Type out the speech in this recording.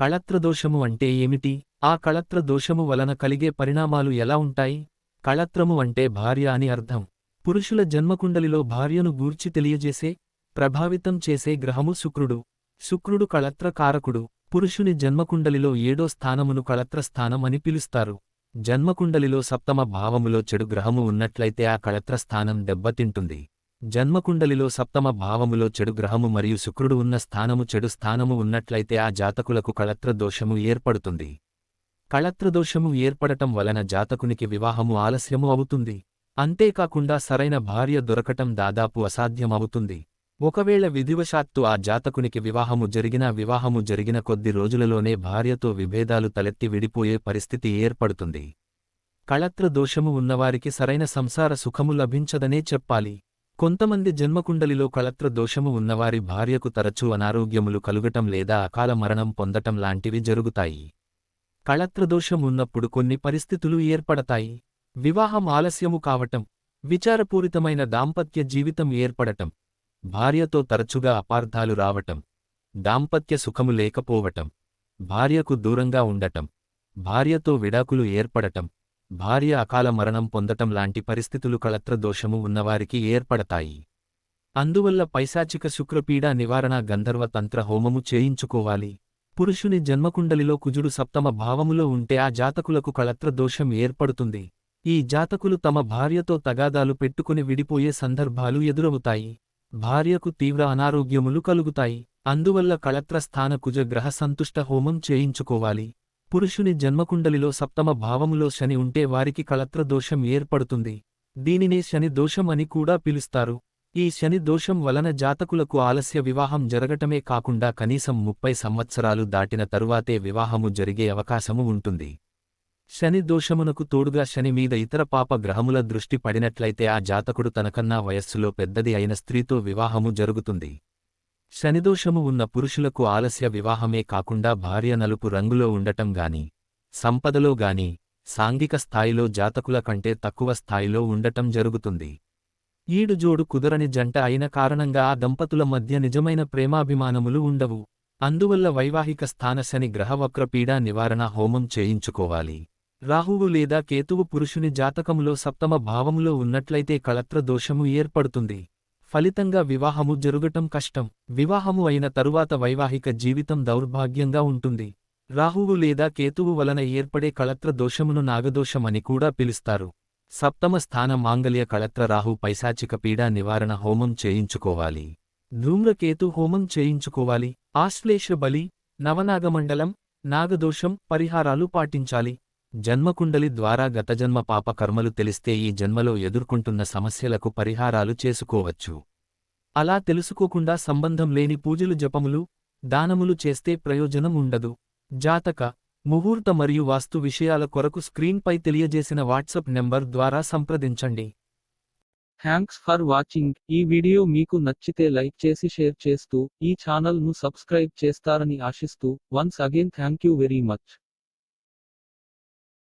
కళత్రదోషము అంటే ఏమిటి? ఆ కళత్ర దోషము వలన కలిగే పరిణామాలు ఎలా ఉంటాయి? కళత్రము అంటే భార్య అని అర్థం. పురుషుల జన్మకుండలిలో భార్యను గూర్చి తెలియజేసే, ప్రభావితం చేసే గ్రహము శుక్రుడు. శుక్రుడు కళత్ర కారకుడు. పురుషుని జన్మకుండలిలో 7వ స్థానమును కళత్ర స్థానం అని పిలుస్తారు. జన్మకుండలిలో సప్తమ భావములో చెడు గ్రహము ఉన్నట్లయితే ఆ కళత్ర స్థానం దెబ్బతింటుంది. జన్మకుండలిలో సప్తమ భావములో చెడు గ్రహము మరియు శుక్రుడు ఉన్న స్థానము చెడు స్థానము ఉన్నట్లయితే ఆ జాతకులకు కళత్ర దోషము ఏర్పడుతుంది. కళత్రదోషము ఏర్పడటం వలన జాతకునికి వివాహము ఆలస్యము అవుతుంది. అంతేకాకుండా సరైన భార్య దొరకటం దాదాపు అసాధ్యమవుతుంది. ఒకవేళ విధివశాత్తు ఆ జాతకునికి వివాహము జరిగిన కొద్ది రోజులలోనే భార్యతో విభేదాలు తలెత్తి విడిపోయే పరిస్థితి ఏర్పడుతుంది. కళత్ర దోషము ఉన్నవారికి సరైన సంసార సుఖము లభించదనే చెప్పాలి. కొంతమంది జన్మకుండలిలో కళత్ర దోషము ఉన్నవారి భార్యకు తరచూ అనారోగ్యములు కలుగటం లేదా అకాల మరణం పొందటం లాంటివి జరుగుతాయి. కళత్రదోషం ఉన్నప్పుడు కొన్ని పరిస్థితులు ఏర్పడతాయి. వివాహం ఆలస్యము కావటం, విచారపూరితమైన దాంపత్య జీవితం ఏర్పడటం, భార్యతో తరచుగా అపార్థాలు రావటం, దాంపత్య సుఖము లేకపోవటం, భార్యకు దూరంగా ఉండటం, భార్యతో విడాకులు ఏర్పడటం, భార్య అకాల మరణం పొందటం లాంటి పరిస్థితులు కళత్రదోషము ఉన్నవారికి ఏర్పడతాయి. అందువల్ల పైశాచిక శుక్రపీడ నివారణ గంధర్వ తంత్ర హోమము చేయించుకోవాలి. పురుషుని జన్మకుండలిలో కుజుడు సప్తమ భావములో ఉంటే ఆ జాతకులకు కళత్ర దోషం ఏర్పడుతుంది. ఈ జాతకులు తమ భార్యతో తగాదాలు పెట్టుకుని విడిపోయే సందర్భాలు ఎదురవుతాయి. భార్యకు తీవ్ర అనారోగ్యములు కలుగుతాయి. అందువల్ల కళత్ర స్థాన కుజ గ్రహ సంతుష్ట హోమం చేయించుకోవాలి. పురుషుని జన్మకుండలిలో సప్తమ భావములో శని ఉంటే వారికి కళత్ర దోషం ఏర్పడుతుంది. దీనినే శని దోషం అని కూడా పిలుస్తారు. ఈ శని దోషం వలన జాతకులకు ఆలస్య వివాహం జరగటమే కాకుండా కనీసం 30 సంవత్సరాలు దాటిన తరువాతే వివాహము జరిగే అవకాశము ఉంటుంది. శని దోషమునకు తోడుగా శని మీద ఇతర పాప గ్రహముల దృష్టి పడినట్లయితే ఆ జాతకుడు తనకన్నా వయస్సులో పెద్దది అయిన స్త్రీతో వివాహము జరుగుతుంది. శనిదోషము ఉన్న పురుషులకు ఆలస్య వివాహమే కాకుండా భార్య నలుపు రంగులో ఉండటం గాని, సంపదలో గాని, సాంఘిక స్థాయిలో జాతకుల కంటే తక్కువ స్థాయిలో ఉండటం జరుగుతుంది. ఈడుజోడు కుదరని జంట అయిన కారణంగా ఆ దంపతుల మధ్య నిజమైన ప్రేమాభిమానములు ఉండవు. అందువల్ల వైవాహిక స్థాన శని గ్రహవక్రపీడా నివారణ హోమం చేయించుకోవాలి. రాహువు లేదా కేతువు పురుషుని జాతకములో సప్తమ భావములో ఉన్నట్లయితే కళత్ర దోషము ఏర్పడుతుంది. ఫలితంగా వివాహము జరుగటం కష్టం. వివాహము అయిన తరువాత వైవాహిక జీవితం దౌర్భాగ్యంగా ఉంటుంది. రాహువు లేదా కేతువు వలన ఏర్పడే కళత్ర దోషమును నాగదోషమని కూడా పిలుస్తారు. సప్తమ స్థాన మాంగళ్య కళత్ర రాహు పైశాచిక పీడా నివారణ హోమం చేయించుకోవాలి. ధూమ్రకేతు హోమం చేయించుకోవాలి. ఆశ్లేష బలి, నవనాగమండలం, నాగదోషం పరిహారాలు పాటించాలి. జన్మకుండలి ద్వారా గతజన్మ పాప కర్మలు తెలిస్తే ఈ జన్మలో ఎదుర్కొంటున్న సమస్యలకు పరిహారాలు చేసుకోవచ్చు. అలా తెలుసుకోకుండా సంబంధం లేని పూజలు జపములు, దానములు చేస్తే ప్రయోజనం ఉండదు. జాతక, ముహూర్త మరియు వాస్తు విషయాల కొరకు స్క్రీన్పై తెలియజేసిన వాట్సాప్ నెంబర్ ద్వారా సంప్రదించండి. Thanks for watching. ఈ వీడియో మీకు నచ్చితే లైక్ చేసి షేర్ చేస్తూ ఈ ఛానల్ ను సబ్స్క్రైబ్ చేస్తారని ఆశిస్తూ once again thank you very much.